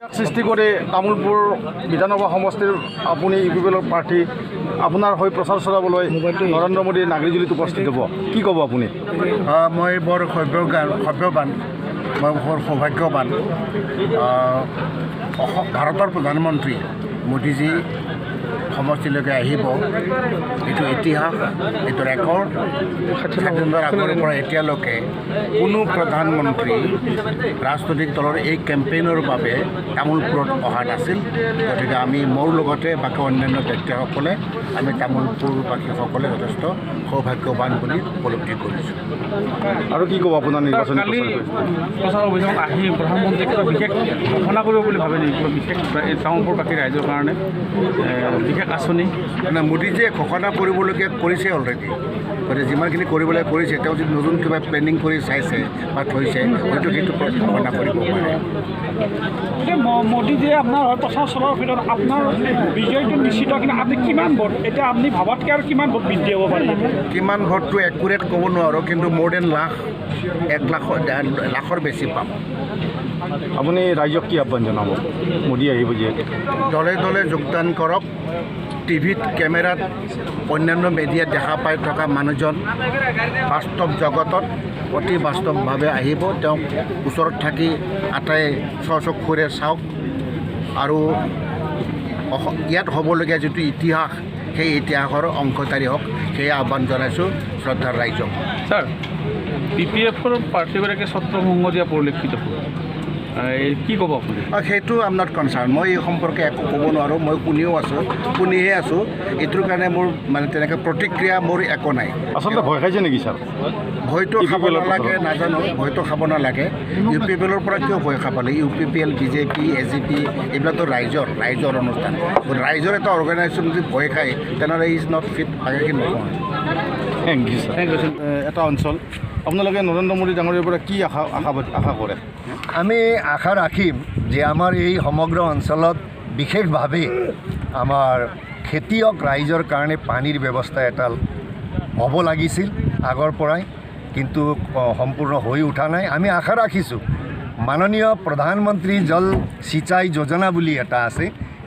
সৃষ্টি কৰি তামোলপুৰ বিধানসভা সমষ্টিৰ আপুনি ইউপিপিএলৰ প্ৰাৰ্থী আপোনাৰ হৈ প্ৰচাৰ চলাবলৈ নৰেন্দ্ৰ মোদীৰ নাগৰিকজুলিত উপস্থিত হ'ব কি ক'ব আপুনি মই বৰ সভ্যবান মই বৰ সৌভাগ্যৱান ভাৰতৰ প্ৰধানমন্ত্ৰী মোদীজী সমষ্টিলৈকে আহিব এইটো ইতিহাস এইটো ৰেকৰ্ড স্বাধীনতাৰ আগৰ পৰা এতিয়ালৈকে কোনো প্ৰধানমন্ত্ৰী ৰাজনৈতিক দলৰ এই কেম্পেইনৰ বাবে তামোলপুৰত অহা নাছিল গতিকে আমি মোৰ লগতে বাকী অন্যান্য ব্যক্তিসকলে আমি তামোলপুৰবাসীসকলে যথেষ্ট সৌভাগ্যৱান বুলি উপলব্ধি কৰিছোঁ আৰু কি ক'ব আপোনাৰ নিৰ্বাচনী প্ৰচাৰ অভিযানত আহি প্ৰধানমন্ত্ৰীক কিবা বিশেষ ঘোষণা কৰিব বুলি ভাবে নেকি কিবা বিশেষ তামোলপুৰবাসী ৰাইজৰ কাৰণে বিশেষ আঁচনি মানে মোদীজীয়ে ঘোষণা কৰিবলগীয়া কৰিছে অলৰেডি গতিকে যিমানখিনি কৰিবলৈ কৰিছে তেওঁ যদি নতুন কিবা প্লেনিং কৰি চাইছে বা থৈছে হয়তো সেইটো ঘোষণা কৰিব পাৰে মোদীজীয়ে আপোনাৰ প্ৰচাৰ চলোৱাৰ ভিতৰত আপোনাৰ বিজয়টো নিশ্চিত কিন্তু আপুনি কিমান ভোট এতিয়া আপুনি ভাবাতকৈ আৰু কিমান ভোট বৃদ্ধি হ'ব পাৰে কিমান ভোটটো একুৰেট ক'ব নোৱাৰোঁ কিন্তু মোৰ দেন লাখৰ বেছি পাম আপুনি ৰাইজক কি আহ্বান জনাব মোদী আহিব যিহেতু দলে দলে যোগদান কৰক টিভিত কেমেৰাত অন্যান্য মিডিয়াত দেখা পাই থকা মানুহজন বাস্তৱ জগতত অতি বাস্তৱভাৱে আহিব তেওঁক ওচৰত থাকি আটাই চকুৰে চাওক আৰু ইয়াত হ'বলগীয়া যিটো ইতিহাস সেই ইতিহাসৰ অংশীদাৰী হওক সেই আহ্বান জনাইছোঁ শ্ৰদ্ধাৰ ৰাইজক ছাৰ PPFৰ প্ৰাৰ্থীগৰাকীয়ে ছত্ৰভংগ দিয়া পৰিলক্ষিত কি ক'ব আপুনি সেইটো আম নট কনচাৰ্ণ মই এই সম্পৰ্কে একো ক'ব নোৱাৰোঁ মই শুনিহে আছোঁ এইটোৰ কাৰণে মোৰ মানে তেনেকৈ প্ৰতিক্ৰিয়া মোৰ একো নাই আচলতে ভয় খাইছে নেকি ছাৰ ভয়টো খাব নালাগে নাজানো ভয়টো খাব নালাগে ইউপিপিএলৰ পৰা কিয় ভয় খাব লাগে ইউপিপিএল বিজেপি এজিপি এইবিলাকতো ৰাইজৰ অনুষ্ঠান ৰাইজৰ এটা অৰ্গেনাইজেশ্যন যদি ভয় খায় তেনেহ'লে ইজ নট ফিট বাকী নহয় থেংক ইউ ছাৰ এটা অঞ্চল আপোনালোকে নৰেন্দ্ৰ মোদী ডাঙৰীয়াৰ পৰা কি আশা কৰে আমি আশা ৰাখিম যে আমাৰ এই সমগ্ৰ অঞ্চলত বিশেষভাৱে আমাৰ খেতিয়ক ৰাইজৰ কাৰণে পানীৰ ব্যৱস্থা এটা হ'ব লাগিছিল আগৰ পৰাই কিন্তু সম্পূৰ্ণ হৈ উঠা নাই আমি আশা ৰাখিছোঁ মাননীয় প্ৰধানমন্ত্ৰী জল সিঁচাই যোজনা বুলি এটা আছে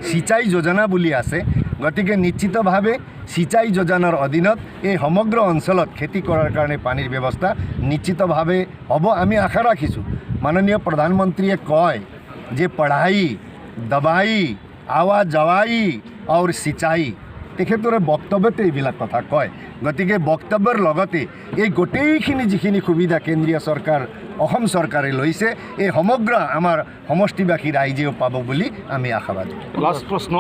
সিঁচাই যোজনা বুলি আছে গতিকে নিশ্চিতভাৱে সিঁচাই যোজনাৰ অধীনত এই সমগ্ৰ অঞ্চলত খেতি কৰাৰ কাৰণে পানীৰ ব্যৱস্থা নিশ্চিতভাৱে হ'ব আমি আশা ৰাখিছোঁ মাননীয় প্ৰধানমন্ত্ৰীয়ে কয় যে পঢ়াই দবাই আৱা যাৱাই আৰু সিঁচাই তেখেতৰে বক্তব্যতে এইবিলাক কথা কয় গতিকে বক্তব্যৰ লগতে এই গোটেইখিনি যিখিনি সুবিধা কেন্দ্ৰীয় চৰকাৰ অসম চৰকাৰে লৈছে এই সমগ্ৰ আমাৰ সমষ্টিবাসী ৰাইজেও পাব বুলি আমি আশাবাদী লাষ্ট প্ৰশ্ন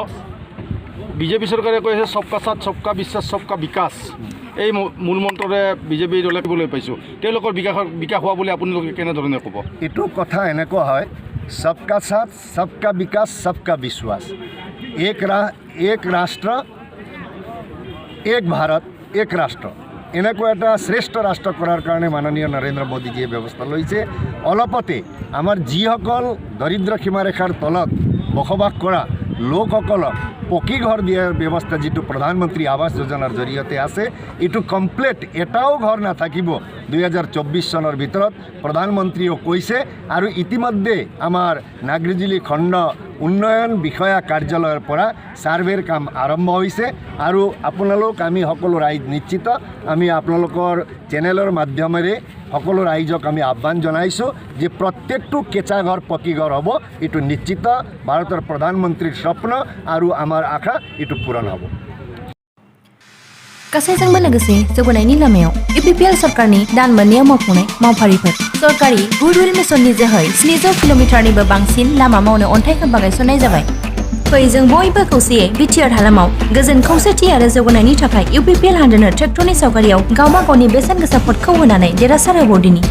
বিজেপি চৰকাৰে কৈ আছে সবকা সাথ সবকা বিশ্বাস সবকা বিকাশ এই মূল মন্ত্ৰৰে বিজেপি দলে ক'বলৈ পাইছোঁ তেওঁলোকৰ বিকাশ হোৱা বুলি আপোনালোকে কেনেধৰণে ক'ব এইটো কথা এনেকুৱা হয় সবকা সাথ সবকা বিকাশ সবকা বিশ্বাস এক ৰাষ্ট্ৰ এক ভাৰত এক ৰাষ্ট্ৰ এনেকুৱা এটা শ্ৰেষ্ঠ ৰাষ্ট্ৰ কৰাৰ কাৰণে মাননীয় নৰেন্দ্ৰ মোদীজীয়ে ব্যৱস্থা লৈছে অলপতে আমাৰ যিসকল দৰিদ্ৰ সীমাৰেখাৰ তলত বসবাস কৰা লোকসকলক পকী ঘৰ দিয়াৰ ব্যৱস্থা যিটো প্ৰধানমন্ত্ৰী আৱাস যোজনাৰ জৰিয়তে আছে এইটো কমপ্লিট এটাও ঘৰ নাথাকিব 2024 চনৰ ভিতৰত প্ৰধানমন্ত্ৰীয়েও কৈছে আৰু ইতিমধ্যে আমাৰ নাগৰিকজুলি খণ্ড উন্নয়ন বিষয়া কাৰ্যালয়ৰ পৰা ছাৰ্ভেৰ কাম আৰম্ভ হৈছে আৰু আপোনালোক আমি সকলো ৰাইজ নিশ্চিত আমি আপোনালোকৰ চেনেলৰ মাধ্যমেৰে সকলো ৰাইজক আমি আহ্বান জনাইছোঁ যে প্ৰত্যেকটো কেঁচা ঘৰ পকী ঘৰ হ'ব এইটো নিশ্চিত ভাৰতৰ প্ৰধানমন্ত্ৰীৰ স্বপ্ন আৰু আমাৰ আশা এইটো পূৰণ হ'ব गासैजोंबो लोगोसे जौगानायनि लामायाव इउपिपिएल सरकारनि दान मोननायाव मावफुंनाय मावफारिफोर सरकारि गुडविल मिशननि जोहै 700 किल'मिटारनिबो बांसिन लामा मावनो अन्थाइ खाम्फा गायसननाय जाबाय फै जों बयबो खौसेयै बिटिआर हालामाव गोजोन खौसेथि आरो जौगानायनि थाखाय इउपिपिएल हानजानो ट्रेक्टरनि सावगारियाव गावबा गावनि बेसेन गोसा भटखौ होनानै देरहासार होबावदिनि